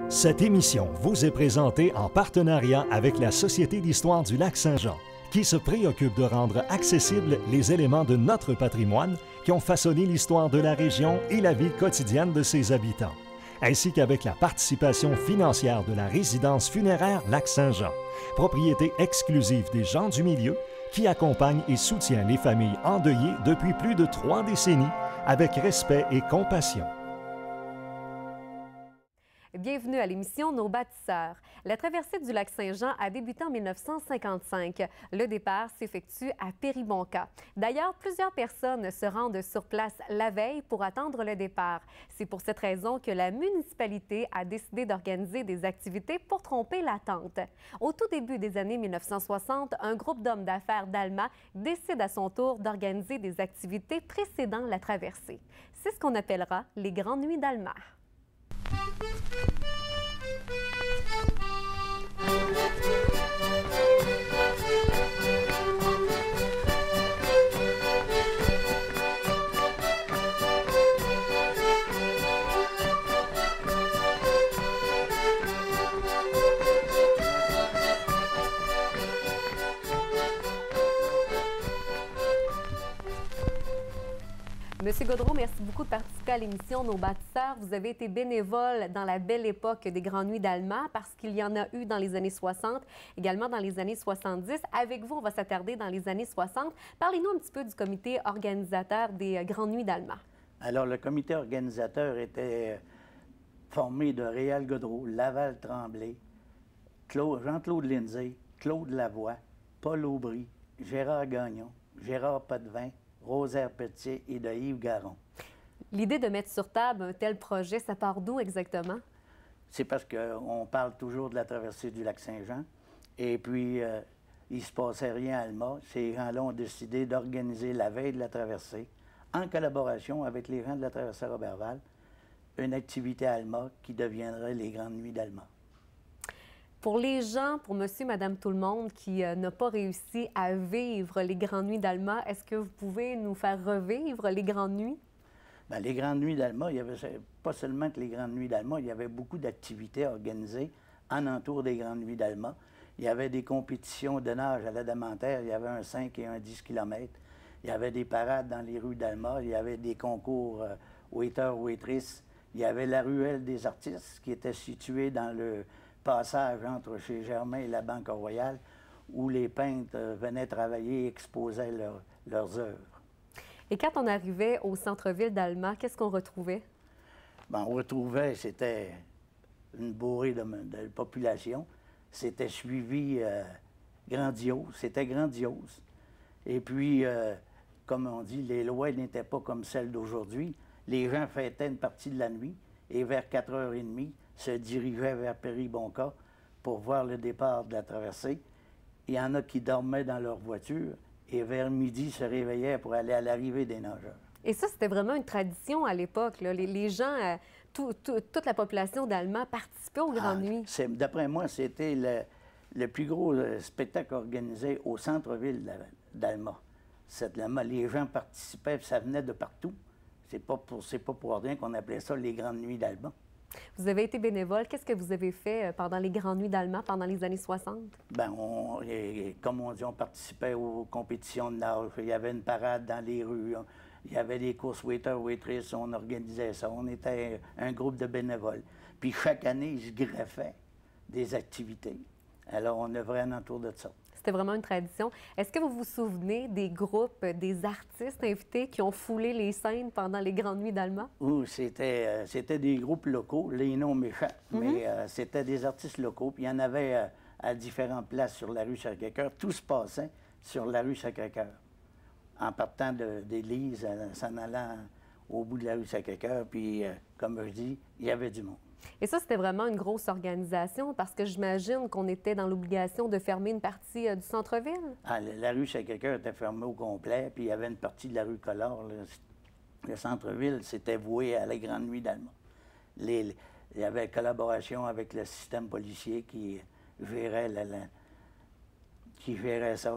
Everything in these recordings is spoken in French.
Cette émission vous est présentée en partenariat avec la Société d'histoire du Lac-Saint-Jean, qui se préoccupe de rendre accessibles les éléments de notre patrimoine qui ont façonné l'histoire de la région et la vie quotidienne de ses habitants, ainsi qu'avec la participation financière de la résidence funéraire Lac-Saint-Jean, propriété exclusive des gens du milieu, qui accompagne et soutient les familles endeuillées depuis plus de 3 décennies avec respect et compassion. Bienvenue à l'émission Nos bâtisseurs. La traversée du lac Saint-Jean a débuté en 1955. Le départ s'effectue à Péribonka. D'ailleurs, plusieurs personnes se rendent sur place la veille pour attendre le départ. C'est pour cette raison que la municipalité a décidé d'organiser des activités pour tromper l'attente. Au tout début des années 1960, un groupe d'hommes d'affaires d'Alma décide à son tour d'organiser des activités précédant la traversée. C'est ce qu'on appellera les Grandes Nuits d'Alma. Monsieur Gaudreault, merci beaucoup de participer à l'émission Nos bâtisseurs. Vous avez été bénévole dans la belle époque des Grandes Nuits d'Alma parce qu'il y en a eu dans les années 60, également dans les années 70. Avec vous, on va s'attarder dans les années 60. Parlez-nous un petit peu du comité organisateur des Grandes Nuits d'Alma. Alors, le comité organisateur était formé de Réal Gaudreault, Laval Tremblay, Jean-Claude Lindsay, Claude Lavoie, Paul Aubry, Gérard Gagnon, Gérard Potvin, Rosaire Pelletier et de Yves Garon. L'idée de mettre sur table un tel projet, ça part d'où exactement? C'est parce qu'on parle toujours de la traversée du lac Saint-Jean. Et puis, il ne se passait rien à Alma. Ces gens-là ont décidé d'organiser la veille de la traversée, en collaboration avec les gens de la traversée Roberval, une activité à Alma qui deviendrait les Grandes Nuits d'Alma. Pour les gens, pour monsieur, madame, tout le monde qui n'a pas réussi à vivre les Grandes Nuits d'Alma, est-ce que vous pouvez nous faire revivre les Grandes Nuits? Bien, les Grandes Nuits d'Alma, il y avait pas seulement que les Grandes Nuits d'Alma, il y avait beaucoup d'activités organisées en entour des Grandes Nuits d'Alma. Il y avait des compétitions de nage à l'Adamantère, il y avait un 5 et un 10 km. Il y avait des parades dans les rues d'Alma, il y avait des concours waiter-waitress. Il y avait la ruelle des artistes qui était située dans le passage entre chez Germain et la Banque Royale, où les peintres venaient travailler et exposaient leurs œuvres. Et quand on arrivait au centre-ville d'Alma, qu'est-ce qu'on retrouvait? Bien, on retrouvait, c'était une bourrée de population. C'était suivi grandiose, c'était grandiose. Et puis, comme on dit, les lois n'étaient pas comme celles d'aujourd'hui. Les gens fêtaient une partie de la nuit et vers 4h30, se dirigeaient vers Péribonka pour voir le départ de la traversée. Il y en a qui dormaient dans leur voiture et vers midi se réveillaient pour aller à l'arrivée des nageurs. Et ça, c'était vraiment une tradition à l'époque. Les gens, toute la population d'Alma participait aux Grandes Nuits. D'après moi, c'était le plus gros spectacle organisé au centre-ville d'Alma. Les gens participaient, ça venait de partout. C'est pas pour rien qu'on appelait ça les Grandes Nuits d'Alma. Vous avez été bénévole. Qu'est-ce que vous avez fait pendant les Grandes Nuits d'Alma, pendant les années 60? Bien, comme on dit, on participait aux compétitions de nage. Il y avait une parade dans les rues. Il y avait des courses waiter-waitress. On organisait ça. On était un groupe de bénévoles. Puis chaque année, ils se greffaient des activités. Alors, on œuvrait en entour de ça. C'était vraiment une tradition. Est-ce que vous vous souvenez des groupes, des artistes invités qui ont foulé les scènes pendant les Grandes Nuits d'Alma? Oui, c'était des groupes locaux, les noms m'échappent, mais c'était des artistes locaux. Puis il y en avait à différentes places sur la rue Sacré-Cœur. Tout se passait sur la rue Sacré-Cœur. En partant d'Élise, s'en allant au bout de la rue Sacré-Cœur, puis comme je dis, il y avait du monde. Et ça, c'était vraiment une grosse organisation parce que j'imagine qu'on était dans l'obligation de fermer une partie du centre-ville. Ah, la rue Sacré-Cœur était fermée au complet, puis il y avait une partie de la rue Collard. Le centre-ville, c'était voué à la Grande Nuit d'Alma. Il y avait une collaboration avec le système policier qui gérait, ça.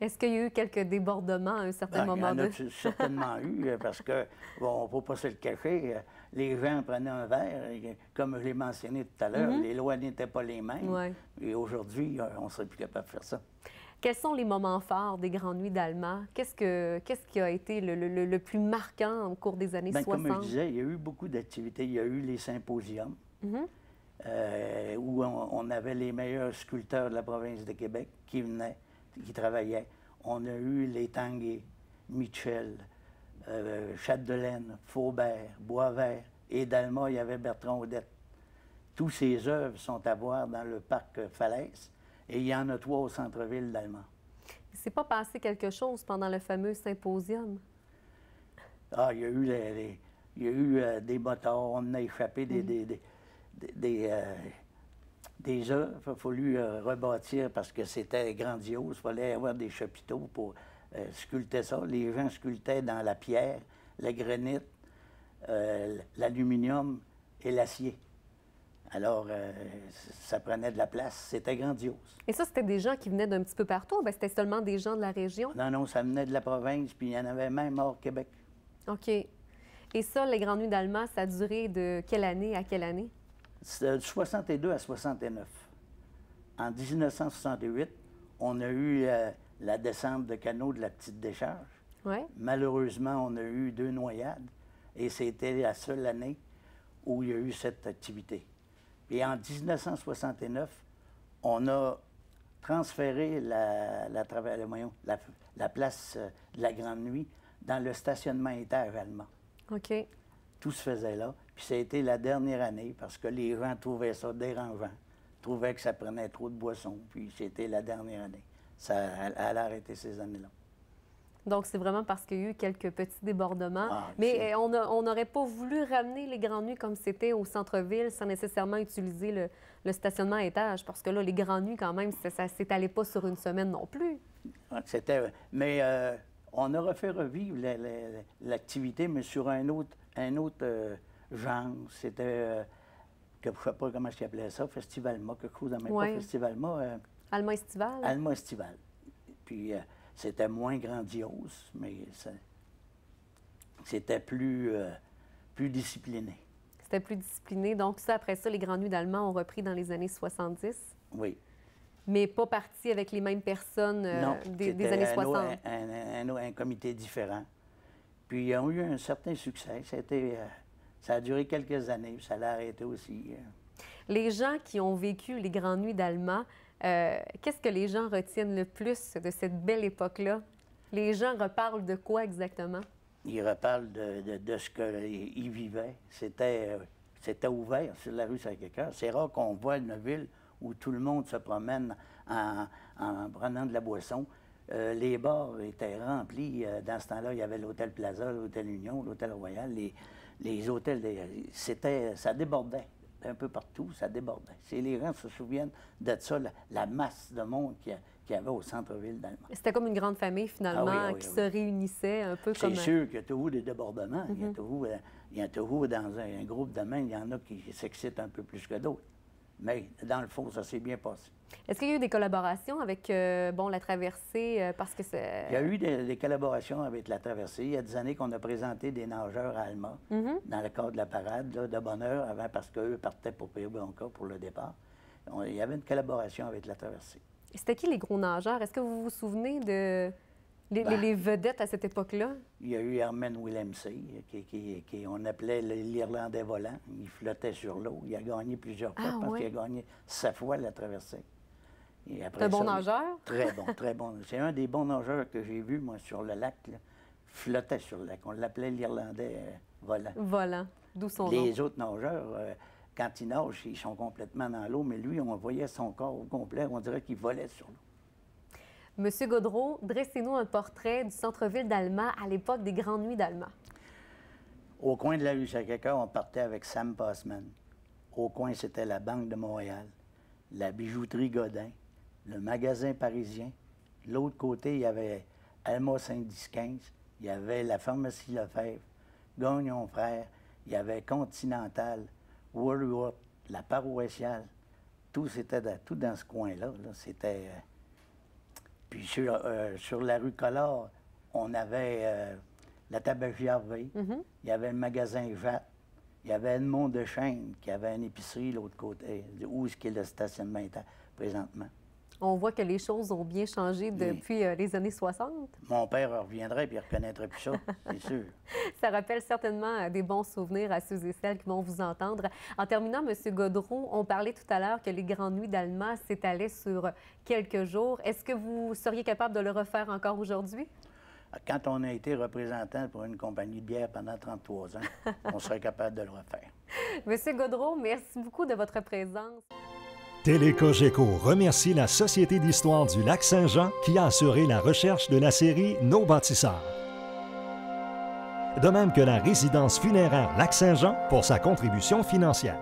Est-ce qu'il y a eu quelques débordements à un certain moment donné? Il y en a certainement eu, parce que, bon, on ne peut pas se le cacher, les gens prenaient un verre. Et comme je l'ai mentionné tout à l'heure, les lois n'étaient pas les mêmes. Ouais. Et aujourd'hui, on ne serait plus capable de faire ça. Quels sont les moments forts des Grandes Nuits d'Alma? Qu'est-ce qui a été le plus marquant au cours des années 60? Comme je disais, il y a eu beaucoup d'activités. Il y a eu les symposiums, où on avait les meilleurs sculpteurs de la province de Québec qui venaient, qui travaillaient. On a eu les Tanguay, Mitchell, Chapdelaine, Faubert, Boisvert, et d'Alma, il y avait Bertrand Audette. Tous ces œuvres sont à voir dans le parc Falaise. Et il y en a 3 au centre-ville d'Alma. Il ne s'est pas passé quelque chose pendant le fameux symposium? Ah, il y a eu, des motards, on a échappé des œuvres. Il a fallu rebâtir parce que c'était grandiose. Il fallait avoir des chapiteaux pour sculpter ça. Les gens sculptaient dans la pierre, le granit, l'aluminium et l'acier. Alors, ça prenait de la place. C'était grandiose. Et ça, c'était des gens qui venaient d'un petit peu partout? Bien, c'était seulement des gens de la région? Non, non, ça venait de la province, puis il y en avait même hors Québec. OK. Et ça, les Grandes Nuits d'Alma, ça a duré de quelle année à quelle année? De 62 à 69. En 1968, on a eu la descente de canaux de la Petite Décharge. Ouais. Malheureusement, on a eu 2 noyades, et c'était la seule année où il y a eu cette activité. Et en 1969, on a transféré la place de la Grande Nuit dans le stationnement étage allemand. OK. Tout se faisait là. Puis ça a été la dernière année parce que les gens trouvaient ça dérangeant, trouvaient que ça prenait trop de boissons. Puis c'était la dernière année. Elle a arrêté ces années-là. Donc, c'est vraiment parce qu'il y a eu quelques petits débordements. Ah, mais on n'aurait pas voulu ramener les Grandes Nuits comme c'était au centre-ville sans nécessairement utiliser le stationnement à étage. Parce que là, les Grandes Nuits, quand même, ça ne s'étalait pas sur une semaine non plus. Mais on a refait revivre l'activité, mais sur un autre genre. C'était, je ne sais pas comment je appelais ça, Festivalma, quelque chose dans même pas Festivalma. Alma Estival? Alma Estival. Puis c'était moins grandiose, mais c'était plus discipliné. C'était plus discipliné. Donc, ça, après ça, les Grandes Nuits d'Alma ont repris dans les années 70? Oui. Mais pas partis avec les mêmes personnes des années 60? Un comité différent. Puis, ils ont eu un certain succès. Ça a duré quelques années, puis ça l'a arrêté aussi. Les gens qui ont vécu les Grandes Nuits d'Alma, qu'est-ce que les gens retiennent le plus de cette belle époque-là? Les gens reparlent de quoi exactement? Ils reparlent de ce qu'ils vivaient. C'était ouvert sur la rue Sacré-Cœur. C'est rare qu'on voit une ville où tout le monde se promène en prenant de la boisson. Les bars étaient remplis. Dans ce temps-là, il y avait l'Hôtel Plaza, l'Hôtel Union, l'Hôtel Royal. Les hôtels, ça débordait. Un peu partout, ça débordait. Les gens se souviennent de ça, la masse de monde qu'il y avait au centre-ville d'Alma. C'était comme une grande famille, finalement, qui se réunissait un peu comme... C'est sûr qu'il y a toujours des débordements. Il y a toujours dans un groupe de main, il y en a qui s'excitent un peu plus que d'autres. Mais dans le fond, ça s'est bien passé. Est-ce qu'il y a eu des collaborations avec la traversée? Parce que c'est... Il y a eu des collaborations avec la traversée. Il y a des années qu'on a présenté des nageurs à Alma dans le cadre de la parade, là, de bonne heure, avant, parce qu'eux partaient pour Péribonca pour le départ. Il y avait une collaboration avec la traversée. C'était qui les gros nageurs? Est-ce que vous vous souvenez de les vedettes à cette époque-là? Il y a eu Herman Willemsey, qui on appelait l'Irlandais volant. Il flottait sur l'eau. Il a gagné plusieurs fois. Je pense qu'il a gagné 7 fois la traversée. C'est un bon nageur? Très bon, très bon. C'est un des bons nageurs que j'ai vu, moi, sur le lac. Là. Flottait sur le lac. On l'appelait l'Irlandais volant. Volant. D'où son nom. Les autres nageurs, quand ils nagent, ils sont complètement dans l'eau, mais lui, on voyait son corps au complet. On dirait qu'il volait sur l'eau. Monsieur Gaudreault, dressez-nous un portrait du centre-ville d'Alma à l'époque des Grandes Nuits d'Alma. Au coin de la rue Sacré-Cœur, on partait avec Sam Passman. Au coin, c'était la Banque de Montréal, la bijouterie Godin, le magasin parisien. De l'autre côté, il y avait Alma Saint-Disquin, il y avait la pharmacie Lefebvre, Gagnon Frères, il y avait Continental, Woolworth, la paroissiale. Tout c'était tout dans ce coin-là. Là. C'était... Puis sur la rue Collard, on avait la tabagie Harvey, il y avait le magasin Jacques, Il y avait Edmond de Chêne qui avait une épicerie de l'autre côté, où est-ce qu'est le stationnement présentement. On voit que les choses ont bien changé depuis les années 60. Mon père reviendrait et il ne reconnaîtrait plus ça, c'est sûr. Ça rappelle certainement des bons souvenirs à ceux et celles qui vont vous entendre. En terminant, M. Gaudreault, on parlait tout à l'heure que les Grandes Nuits d'Alma s'étalaient sur quelques jours. Est-ce que vous seriez capable de le refaire encore aujourd'hui? Quand on a été représentant pour une compagnie de bière pendant 33 ans, on serait capable de le refaire. M. Gaudreault, merci beaucoup de votre présence. Télécogeco remercie la Société d'histoire du Lac-Saint-Jean qui a assuré la recherche de la série Nos bâtisseurs. De même que la résidence funéraire Lac-Saint-Jean pour sa contribution financière.